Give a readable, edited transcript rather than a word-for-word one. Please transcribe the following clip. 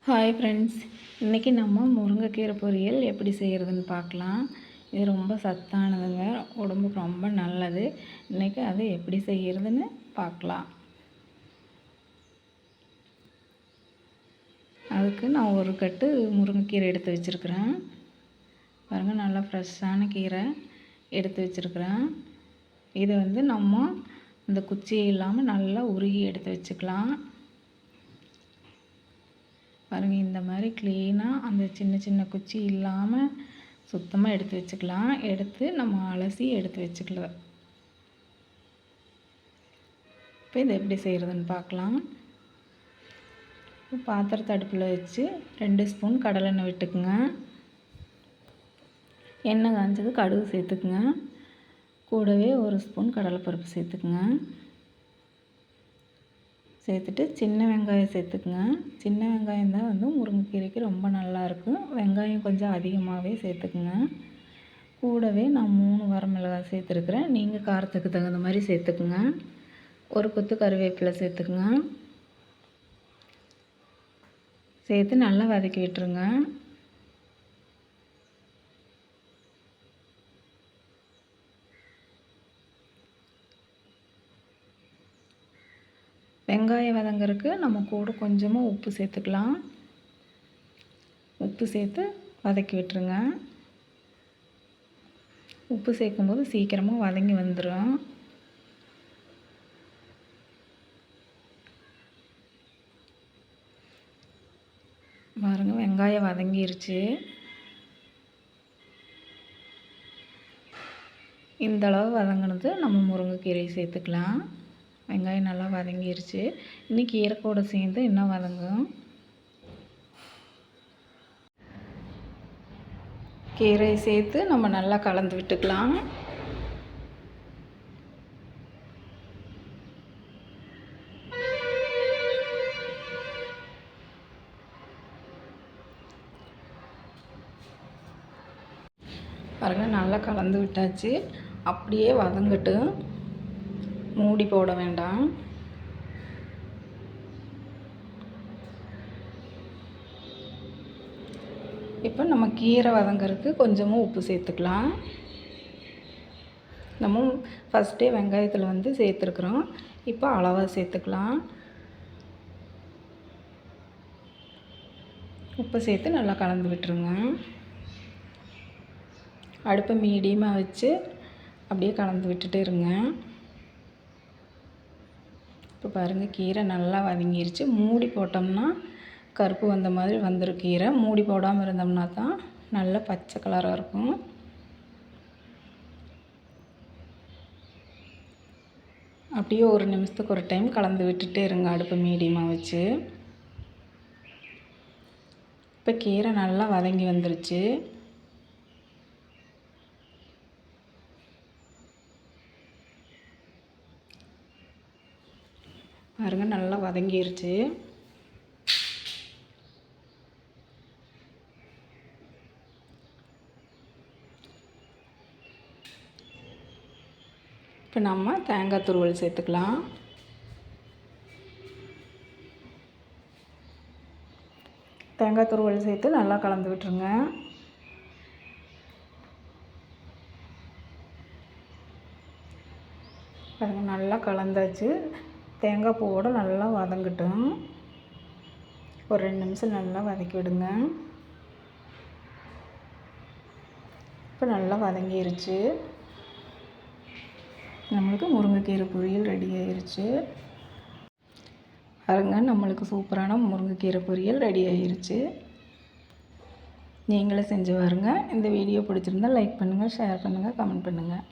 Hi friends, இன்றைக்கி நம்ம முருங்கைக்கீரை பொரியல் எப்படி செய்கிறதுன்னு பார்க்கலாம். இது ரொம்ப சத்தானதுங்க, உடம்புக்கு ரொம்ப நல்லது. இன்றைக்கி அது எப்படி செய்கிறதுன்னு பார்க்கலாம். அதுக்கு நான் ஒரு கட்டு முருங்கைக்கீரை எடுத்து வச்சுருக்கிறேன். பாருங்கள், நல்லா ஃப்ரெஷ்ஷான கீரை எடுத்து வச்சுருக்கிறேன். இதை நம்ம இந்த குச்சி இல்லாமல் நல்லா உருகி எடுத்து வச்சுக்கலாம். பாருங்கள், இந்த மாதிரி க்ளீனாக அந்த சின்ன சின்ன குச்சி இல்லாமல் சுத்தமாக எடுத்து வச்சுக்கலாம். எடுத்து நம்ம அலசி எடுத்து வச்சுக்கலாம். இப்போ இதை எப்படி செய்கிறதுன்னு பார்க்கலாம். பாத்திரத்தை அடுப்பில் வச்சு 2 ஸ்பூன் கடலெண்ணெய் விட்டுக்குங்க. எண்ணெய் காய்ஞ்சது கடுகு சேர்த்துக்குங்க. கூடவே 1 ஸ்பூன் கடலைப்பருப்பு சேர்த்துக்குங்க. சேர்த்துட்டு சின்ன வெங்காயம் சேர்த்துக்குங்க. சின்ன வெங்காயம் தான் முருங்கைக்கீரைக்கு ரொம்ப நல்லாயிருக்கும். வெங்காயம் கொஞ்சம் அதிகமாகவே சேர்த்துக்குங்க. கூடவே நான் 3 வரமிளகாய் சேர்த்துருக்குறேன். நீங்கள் காரத்துக்கு தகுந்த மாதிரி சேர்த்துக்குங்க. ஒரு கொத்து கருவேப்பிலை சேர்த்துக்குங்க. சேர்த்து நல்லா வதக்கி விட்டுருங்க. வெங்காயம் வதங்கிறதுக்கு நம்ம கூட கொஞ்சமாக உப்பு சேர்த்துக்கலாம். உப்பு சேர்த்து வதக்கி விட்டுருங்க. உப்பு சேர்க்கும்போது சீக்கிரமாக வதங்கி வந்துடும். பாருங்கள், வெங்காயம் வதங்கிருச்சு. இந்தளவு வதங்கினது நம்ம முருங்கைக்கீரையை சேர்த்துக்கலாம். வெங்காயம் நல்லா வதங்கிருச்சு. இன்னும் கீரை கூட சேர்ந்து இன்னும் வதங்கும். கீரையை சேர்த்து நம்ம நல்லா கலந்து விட்டுக்கலாம். பாருங்கள், நல்லா கலந்து விட்டாச்சு. அப்படியே வதங்கட்டும், மூடி போட வேண்டாம். இப்போ நம்ம கீரை வதங்கிறதுக்கு கொஞ்சமாக உப்பு சேர்த்துக்கலாம். நம்ம ஃபஸ்ட்டே வெங்காயத்தில் சேர்த்துருக்குறோம். இப்போ அளவாக சேர்த்துக்கலாம். உப்பு சேர்த்து நல்லா கலந்து விட்டுருங்க. அடுப்பை மீடியமாக வச்சு அப்படியே கலந்து விட்டுட்டு இருங்க. இப்போ பாருங்கள், கீரை நல்லா வதங்கிருச்சு. மூடி போட்டோம்னா கருப்பு வந்த மாதிரி வந்துடும் கீரை. மூடி போடாமல் இருந்தோம்னா தான் நல்ல பச்சை கலராக இருக்கும். அப்படியே ஒரு நிமிஷத்துக்கு ஒரு டைம் கலந்து விட்டுட்டே இருங்க, அடுப்பு மீடியமாக வச்சு. இப்போ கீரை நல்லா வதங்கி வந்துருச்சு. பாருங்கள், நல்லா வதங்கிருச்சு. இப்போ நம்ம தேங்காய் துருவல் சேர்த்துக்கலாம். தேங்காய் துருவல் சேர்த்து நல்லா கலந்து விட்டுருங்க. பாருங்கள், நல்லா கலந்தாச்சு. தேங்காய் பூவோடு நல்லா வதங்கட்டும். ஒரு 2 நிமிஷம் நல்லா வதக்கி விடுங்க. இப்போ நல்லா வதங்கிருச்சு. நம்மளுக்கு முருங்கைக்கீரை பொரியல் ரெடி ஆயிருச்சு. பாருங்க, நம்மளுக்கு சூப்பரான முருங்கைக்கீரை பொரியல் ரெடி ஆயிருச்சு. நீங்களே செஞ்சு பாருங்க. இந்த வீடியோ பிடிச்சிருந்தால் லைக் பண்ணுங்கள், ஷேர் பண்ணுங்கள், கமெண்ட் பண்ணுங்கள்.